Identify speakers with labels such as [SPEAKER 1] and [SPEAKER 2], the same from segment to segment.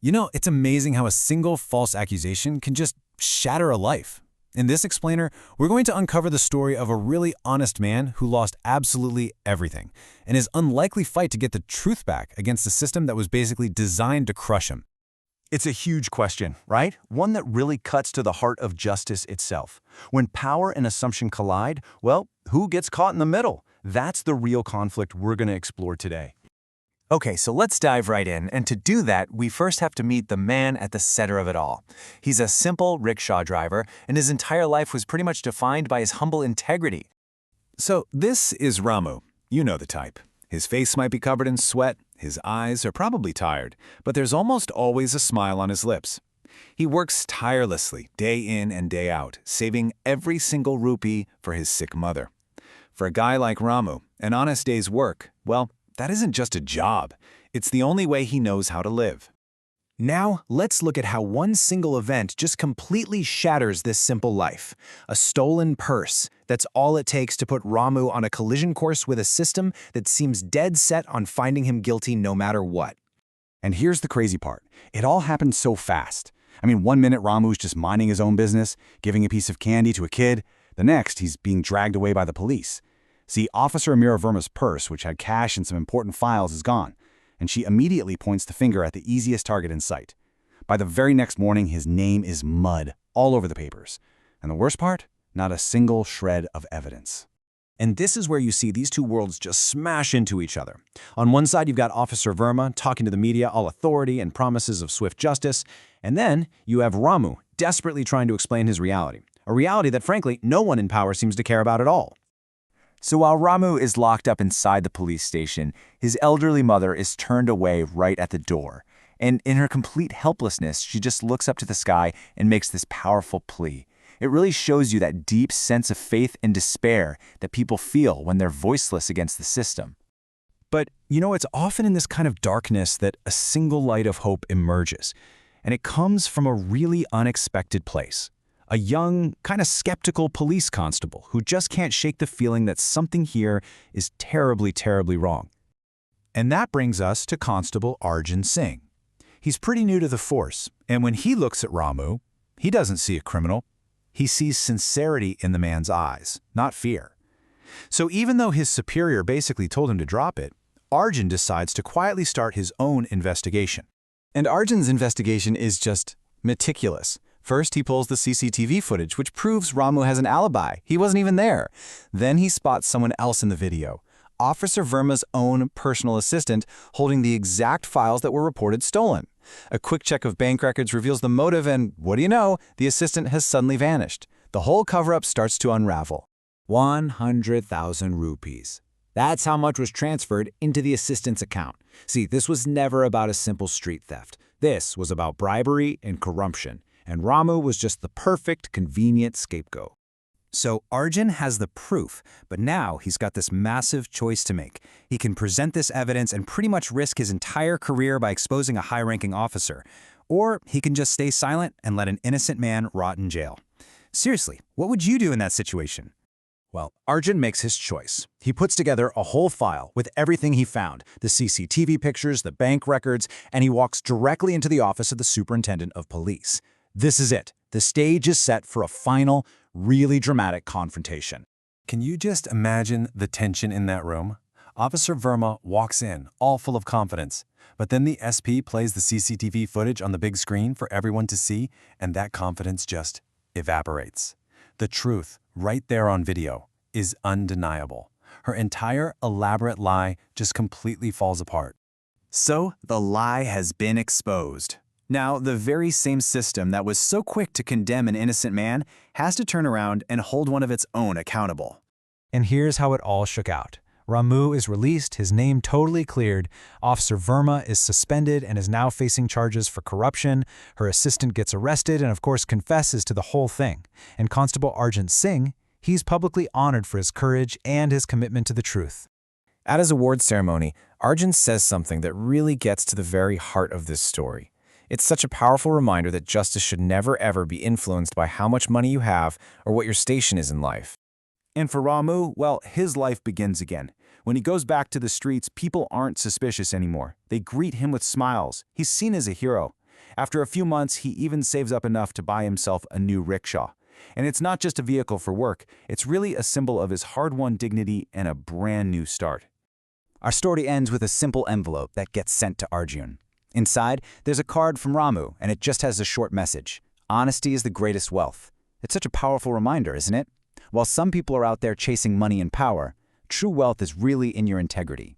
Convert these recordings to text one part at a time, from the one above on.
[SPEAKER 1] You know, it's amazing how a single false accusation can just shatter a life. In this explainer, we're going to uncover the story of a really honest man who lost absolutely everything, and his unlikely fight to get the truth back against a system that was basically designed to crush him.
[SPEAKER 2] It's a huge question, right? One that really cuts to the heart of justice itself. When power and assumption collide, well, who gets caught in the middle? That's the real conflict we're going to explore today.
[SPEAKER 3] Okay, so let's dive right in, and to do that, we first have to meet the man at the center of it all. He's a simple rickshaw driver, and his entire life was pretty much defined by his humble integrity.
[SPEAKER 1] So this is Ramu. You know the type. His face might be covered in sweat, his eyes are probably tired, but there's almost always a smile on his lips. He works tirelessly, day in and day out, saving every single rupee for his sick mother. For a guy like Ramu, an honest day's work, well, that isn't just a job. It's the only way he knows how to live.
[SPEAKER 4] Now, let's look at how one single event just completely shatters this simple life. A stolen purse. That's all it takes to put Ramu on a collision course with a system that seems dead set on finding him guilty no matter what.
[SPEAKER 2] And here's the crazy part. It all happened so fast. I mean, 1 minute Ramu's just minding his own business, giving a piece of candy to a kid. The next, he's being dragged away by the police. See, Officer Amira Verma's purse, which had cash and some important files, is gone, and she immediately points the finger at the easiest target in sight. By the very next morning, his name is mud all over the papers. And the worst part? Not a single shred of evidence.
[SPEAKER 4] And this is where you see these two worlds just smash into each other. On one side, you've got Officer Verma talking to the media, all authority and promises of swift justice. And then you have Ramu desperately trying to explain his reality. A reality that, frankly, no one in power seems to care about at all.
[SPEAKER 3] So while Ramu is locked up inside the police station, his elderly mother is turned away right at the door. And in her complete helplessness, she just looks up to the sky and makes this powerful plea. It really shows you that deep sense of faith and despair that people feel when they're voiceless against the system.
[SPEAKER 1] But, you know, it's often in this kind of darkness that a single light of hope emerges. And it comes from a really unexpected place. A young, kind of skeptical police constable who just can't shake the feeling that something here is terribly, terribly wrong. And that brings us to Constable Arjun Singh. He's pretty new to the force, and when he looks at Ramu, he doesn't see a criminal. He sees sincerity in the man's eyes, not fear. So even though his superior basically told him to drop it, Arjun decides to quietly start his own investigation. And Arjun's investigation is just meticulous. First, he pulls the CCTV footage, which proves Ramu has an alibi. He wasn't even there. Then he spots someone else in the video, Officer Verma's own personal assistant, holding the exact files that were reported stolen. A quick check of bank records reveals the motive, and what do you know, the assistant has suddenly vanished. The whole cover-up starts to unravel. 100,000 rupees. That's how much was transferred into the assistant's account. See, this was never about a simple street theft. This was about bribery and corruption. And Ramu was just the perfect, convenient scapegoat. So Arjun has the proof, but now he's got this massive choice to make. He can present this evidence and pretty much risk his entire career by exposing a high-ranking officer. Or he can just stay silent and let an innocent man rot in jail. Seriously, what would you do in that situation? Well, Arjun makes his choice. He puts together a whole file with everything he found, the CCTV pictures, the bank records, and he walks directly into the office of the superintendent of police. This is it. The stage is set for a final, really dramatic confrontation. Can you just imagine the tension in that room? Officer Verma walks in, all full of confidence. But then the SP plays the CCTV footage on the big screen for everyone to see, and that confidence just evaporates. The truth, right there on video, is undeniable. Her entire elaborate lie just completely falls apart. So the lie has been exposed. Now, the very same system that was so quick to condemn an innocent man has to turn around and hold one of its own accountable. And here's how it all shook out. Ramu is released, his name totally cleared, Officer Verma is suspended and is now facing charges for corruption, her assistant gets arrested and of course confesses to the whole thing. And Constable Arjun Singh, he's publicly honored for his courage and his commitment to the truth. At his awards ceremony, Arjun says something that really gets to the very heart of this story. It's such a powerful reminder that justice should never ever be influenced by how much money you have or what your station is in life. And for Ramu, well, his life begins again. When he goes back to the streets, people aren't suspicious anymore. They greet him with smiles. He's seen as a hero. After a few months, he even saves up enough to buy himself a new rickshaw. And it's not just a vehicle for work, it's really a symbol of his hard-won dignity and a brand new start.
[SPEAKER 2] Our story ends with a simple envelope that gets sent to Arjun. Inside, there's a card from Ramu, and it just has a short message. Honesty is the greatest wealth. It's such a powerful reminder, isn't it? While some people are out there chasing money and power, true wealth is really in your integrity.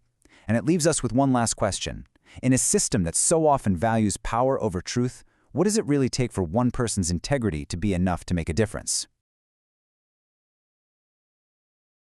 [SPEAKER 2] And it leaves us with one last question. In a system that so often values power over truth, what does it really take for one person's integrity to be enough to make a difference?